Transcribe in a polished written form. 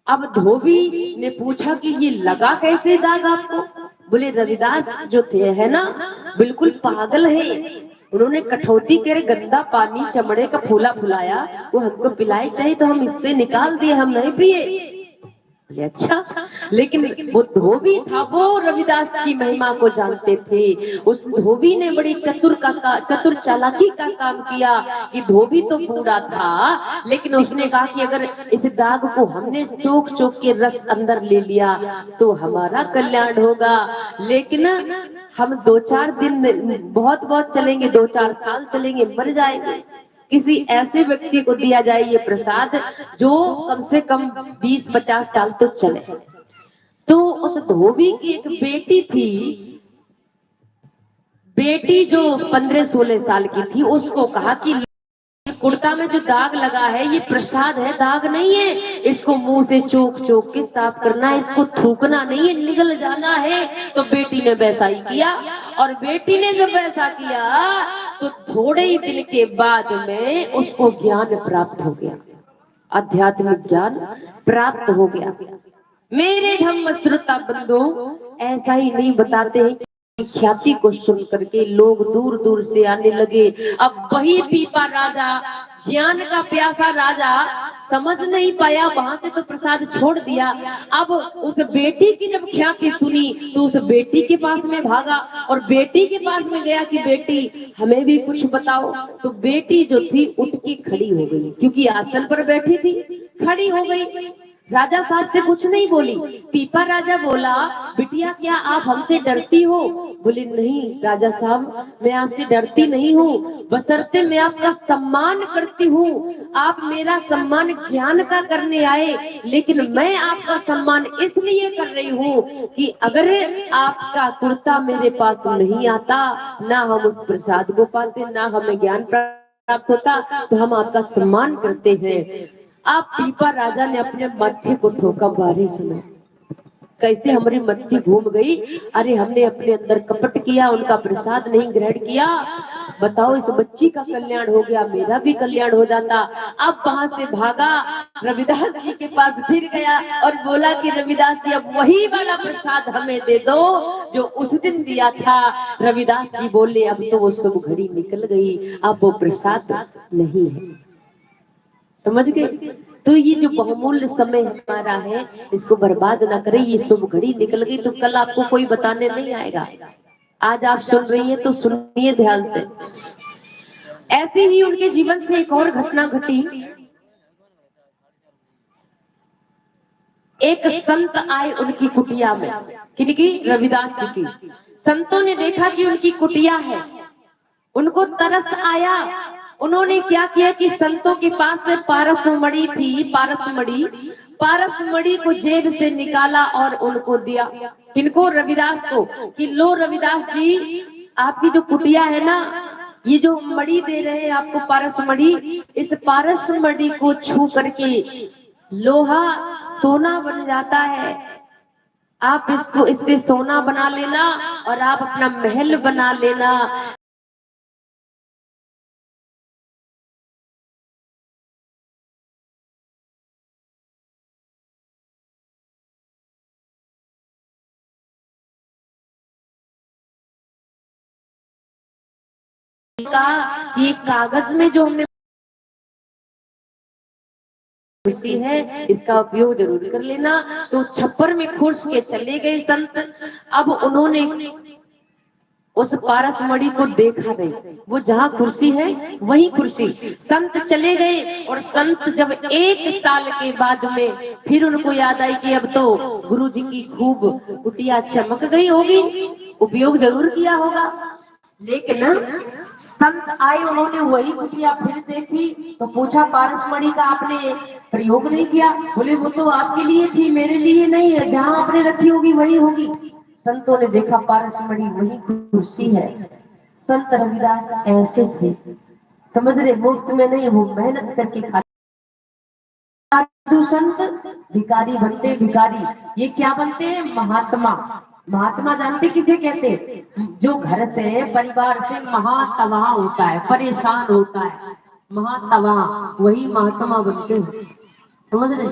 अब धोबी ने पूछा कि ये लगा कैसे दाग आपको? बोले रविदास जो थे है ना, बिल्कुल पागल है। उन्होंने कठौती के गंदा पानी चमड़े का फूला फुलाया, वो हमको पिलाई चाहिए तो हम इससे निकाल दिए, हम नहीं पिए। बोले अच्छा, लेकिन वो धोबी था, वो रविदास की महिमा को जानते थे। उस धोबी ने बड़ी चतुर चालाकी का काम किया कि धोबी तो बूढ़ा था, लेकिन उसने कहा कि अगर इस दाग को हमने चोक चोक के रस अंदर ले लिया तो हमारा कल्याण होगा। लेकिन हम 2-4 दिन बहुत बहुत चलेंगे, 2-4 साल चलेंगे, मर जाएंगे। किसी ऐसे व्यक्ति को दिया जाए ये प्रसाद जो कम से कम 20-50 साल तो चले। तो उस धोबी की एक बेटी थी, बेटी जो 15-16 साल की थी, उसको कहा कि कुर्ता में जो दाग लगा है ये प्रसाद है, दाग नहीं है, इसको मुंह से चोक चोक के साफ करना है, इसको थूकना नहीं है, निगल जाना है। तो बेटी ने वैसा ही किया, और बेटी ने जब वैसा किया तो थोड़े ही दिन के बाद में उसको ज्ञान प्राप्त हो गया, आध्यात्मिक ज्ञान प्राप्त हो गया। मेरे धम्म श्रोता बंधु, ऐसा ही नहीं बताते हैं कि ख्याति को सुन करके लोग दूर दूर से आने लगे। अब वही पीपा राजा, ज्ञान का प्यासा राजा, समझ नहीं पाया, वहां से तो प्रसाद छोड़ दिया। अब उस बेटी की जब ख्याति सुनी तो उस बेटी के पास में भागा, और बेटी के पास में गया कि बेटी हमें भी कुछ बताओ। तो बेटी जो थी उठ के खड़ी हो गई, क्योंकि आसन पर बैठी थी, खड़ी हो गई। राजा साहब से कुछ नहीं बोली। पीपा राजा बोला, बिटिया क्या आप हमसे डरती हो? बोले नहीं राजा साहब, मैं आपसे डरती नहीं हूँ, बशर्ते मैं आपका सम्मान करती हूँ। आप मेरा सम्मान ज्ञान का करने आए, लेकिन मैं आपका सम्मान इसलिए कर रही हूँ कि अगर आपका कुर्ता मेरे पास नहीं आता, ना हम उस प्रसाद को पाते, ना हमें ज्ञान प्राप्त होता, तो हम आपका सम्मान करते हैं। आप पीपा राजा ने अपने मत्थे को ठोका, बारी सुना कैसे हमारी मत्थी घूम गई। अरे हमने अपने अंदर कपट किया, उनका प्रसाद नहीं ग्रहण किया। बताओ इस बच्ची का कल्याण हो गया, मेरा भी कल्याण हो जाता। अब वहां से भागा, रविदास जी के पास फिर गया और बोला कि रविदास जी अब वही वाला प्रसाद हमें दे दो जो उस दिन दिया था। रविदास जी बोले अब तो वो सब घड़ी निकल गई, अब वो प्रसाद नहीं है। समझ गए? तो ये जो बहुमूल्य समय हमारा है, इसको बर्बाद ना करें। ये शुभ घड़ी निकल गई तो कल आपको कोई बताने नहीं आएगा। आज आप सुन रही हैं तो सुनिए ध्यान से। ऐसे ही उनके जीवन से एक और घटना घटी। एक संत आए उनकी कुटिया में, किनकी? रविदास जी की। संतों ने देखा कि उनकी कुटिया है, उनको तरस आया। उन्होंने क्या किया कि संतों के पास से पारस मणि थी, पारस मणि को जेब से निकाला और उनको दिया। किनको? रविदास को, कि लो रविदास जी, आपकी जो कुटिया है ना, ये जो मणि दे रहे हैं आपको, पारस मणि, इस पारस मणि को छू करके लोहा सोना बन जाता है। आप इसको, इससे सोना बना लेना और आप अपना महल बना लेना। कहा कि कागज में जो हमें खुशी है, इसका उपयोग जरूर कर लेना। तो छप्पर में खुश के चले गए संत। अब उन्होंने उस पारस मणि को देखा नहीं, वो जहाँ कुर्सी है वही कुर्सी। संत चले गए, और संत जब 1 साल के बाद में फिर उनको याद आई कि अब तो गुरु जी की खूब कुटिया चमक गई होगी, उपयोग जरूर किया होगा। लेकिन संत आए, उन्होंने वही कुटिया फिर देखी तो पूछा पारस मणि का आपने प्रयोग नहीं किया? बोले वो तो आपके लिए थी, मेरे लिए नहीं है, जहां आपने रखी होगी वही होगी। संतों ने देखा पारस मणि वही कुर्सी है। संत रविदास ऐसे थे, समझ रहे, मुफ्त में नहीं, वो मेहनत करके खाते। साधु संत भिकारी बनते, भिकारी ये क्या बनते हैं? महात्मा। महात्मा जानते किसे कहते हैं? जो घर से, परिवार से महातमा होता है, परेशान होता है, महातमा, वही महात्मा बनते हैं। समझ रहे?